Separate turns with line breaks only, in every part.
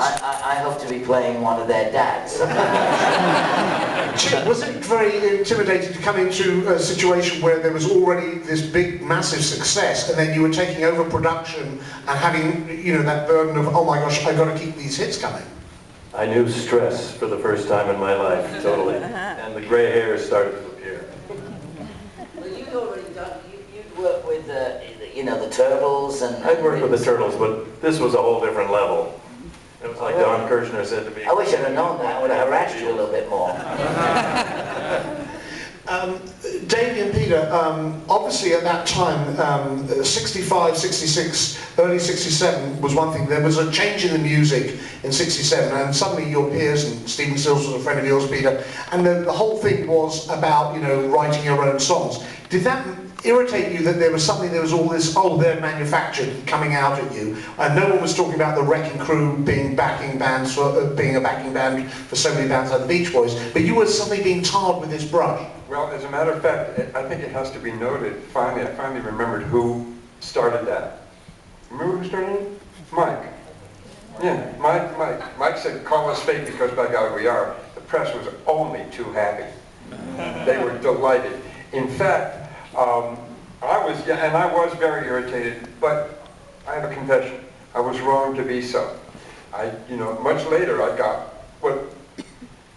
I hope to be playing one of their dads.
Chip, was it very intimidating to come into a situation where there was already this big, massive success, and then you were taking over production and having, you know, that burden of, oh my gosh, I've got to keep these hits coming?
I knew stress for the first time in my life, totally. And the gray hairs started to appear.
Well, you'd already done, you'd worked with, you know, the Turtles and...
I'd worked with the Turtles, but this was a whole different level. It was like Don Kirshner said to me.
I wish I'd have known that. I would have harassed you a little bit more.
Davy and Peter, obviously at that time, 65, 66, early 67 was one thing. There was a change in the music in 67, and suddenly your peers, and Stephen Stills was a friend of yours, Peter, and the whole thing was about, you know, writing your own songs. Did that irritate you that there was all this, oh, they're manufactured, coming out at you, and no one was talking about the Wrecking Crew being backing bands, being a backing band for so many bands like the Beach Boys, but you were suddenly being tarred with this brush?
Well, as a matter of fact, I think it has to be noted, I finally remembered who started that. Remember who started it? Mike. Yeah, Mike said, call us fake because by God we are. The press was only too happy. They were delighted. In fact, I was very irritated, but I have a confession. I was wrong to be so. You know, much later I got what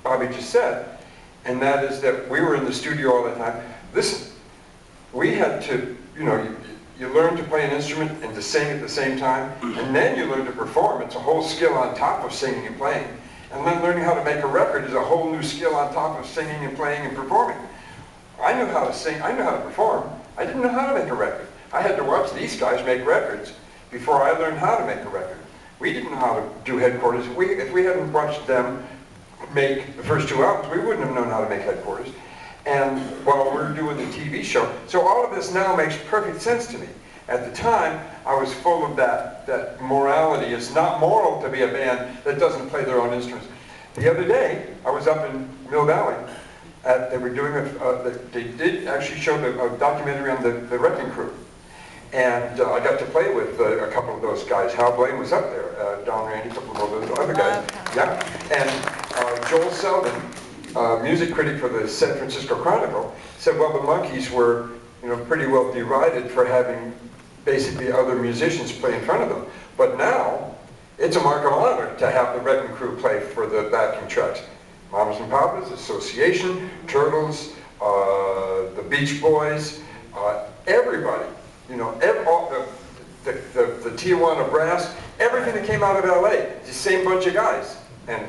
Bobby just said, and that is that we were in the studio all the time. Listen, we had to, you know, you learn to play an instrument and to sing at the same time, and then you learn to perform. It's a whole skill on top of singing and playing. And then learning how to make a record is a whole new skill on top of singing and playing and performing. I knew how to sing, I knew how to perform. I didn't know how to make a record. I had to watch these guys make records before I learned how to make a record. We didn't know how to do Headquarters. If we hadn't watched them make the first 2 albums, we wouldn't have known how to make Headquarters. And while we're doing the TV show, so all of this now makes perfect sense to me. At the time, I was full of that morality. It's not moral to be a band that doesn't play their own instruments. The other day, I was up in Mill Valley. They were doing they did actually show a documentary on the Wrecking Crew. And I got to play with a couple of those guys. Hal Blaine was up there, Don Randy, a couple of those other guys. Yeah. And Joel Selden, music critic for the San Francisco Chronicle, said, well, the Monkees were, you know, pretty well derided for having basically other musicians play in front of them. But now, it's a mark of honor to have the Wrecking Crew play for the backing tracks. Mamas and Papas, Association, Turtles, the Beach Boys, everybody, you know, the Tijuana Brass, everything that came out of LA, the same bunch of guys. And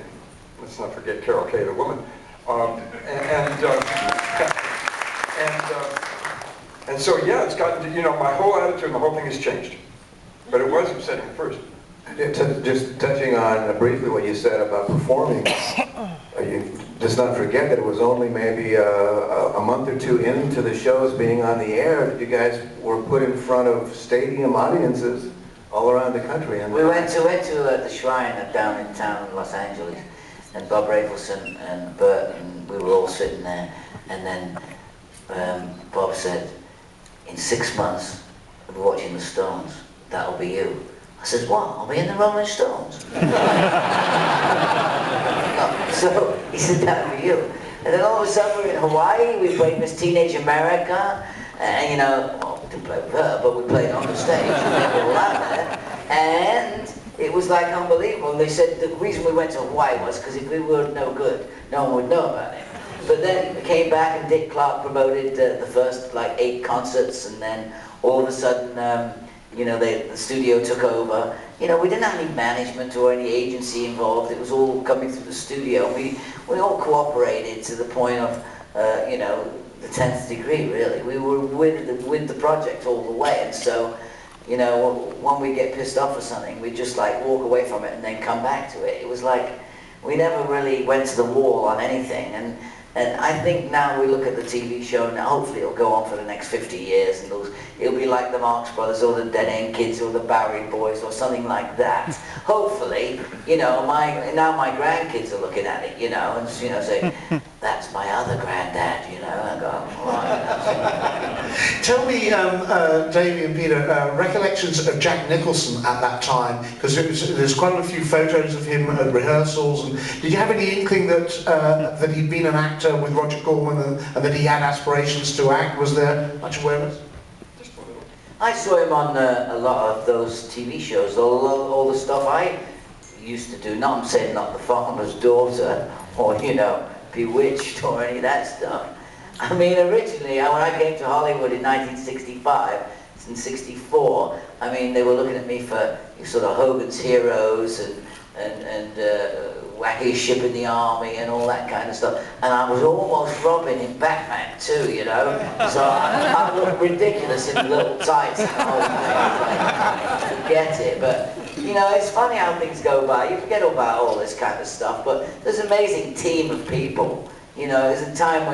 let's not forget Carol Kay, the woman. And so, yeah, it's gotten to, you know, my whole attitude and the whole thing has changed. But it was upsetting at first.
Just touching on briefly what you said about performing, you just not forget that it was only maybe a month or two into the shows being on the air that you guys were put in front of stadium audiences all around the country. And
we went to the Shrine down in town in Los Angeles, and Bob Rafelson and Bert, and we were all sitting there, and then Bob said, in 6 months, we'll be watching the Stones, that'll be you. I said, what? I'll be in the Rolling Stones. So he said, that'll be you. And then all of a sudden we're in Hawaii, we played Miss Teenage America, and you know, well, we didn't play with her, but we played on the stage, we were all out there, and it was like unbelievable. And they said the reason we went to Hawaii was because if we were no good, no one would know about it. But then we came back and Dick Clark promoted the first like 8 concerts, and then all of a sudden, you know, the studio took over. You know, we didn't have any management or any agency involved. It was all coming through the studio. We all cooperated to the point of, you know, the 10th degree, really. We were with the project all the way, and so, you know, when we get pissed off or something, we just like walk away from it and then come back to it. It was like, we never really went to the wall on anything, and I think now we look at the TV show, and hopefully it'll go on for the next 50 years, and it'll be like the Marx Brothers or the Dead End Kids or the Bowery Boys or something like that. Hopefully, you know, now my grandkids are looking at it, you know, and you know, say, that's my other granddad, you know, and I go, right,
Tell me, Davy and Peter, recollections of Jack Nicholson at that time, because there's quite a few photos of him at rehearsals. And did you have any inkling that that he'd been an actor with Roger Corman and that he had aspirations to act? Was there much awareness?
I saw him on a lot of those TV shows, all the stuff I used to do. Not, I'm saying not The Farmer's Daughter, or, you know, Bewitched, or any of that stuff. I mean, originally, when I came to Hollywood in 1965 and 64, I mean, they were looking at me for sort of Hogan's Heroes and Wacky Ship in the Army and all that kind of stuff. And I was almost Robin in Batman too, you know. So I looked ridiculous in little tights and the whole thing. Forget it. But, you know, it's funny how things go by. You forget about all this kind of stuff. But there's an amazing team of people. You know, there's a time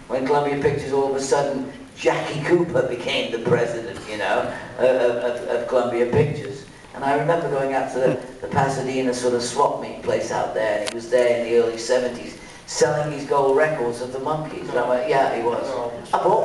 when Columbia Pictures all of a sudden, Jackie Cooper became the president, you know, of Columbia Pictures. And I remember going out to the Pasadena sort of swap meet place out there, and he was there in the early 70s selling these gold records of the Monkees. And I went, yeah, he was. I bought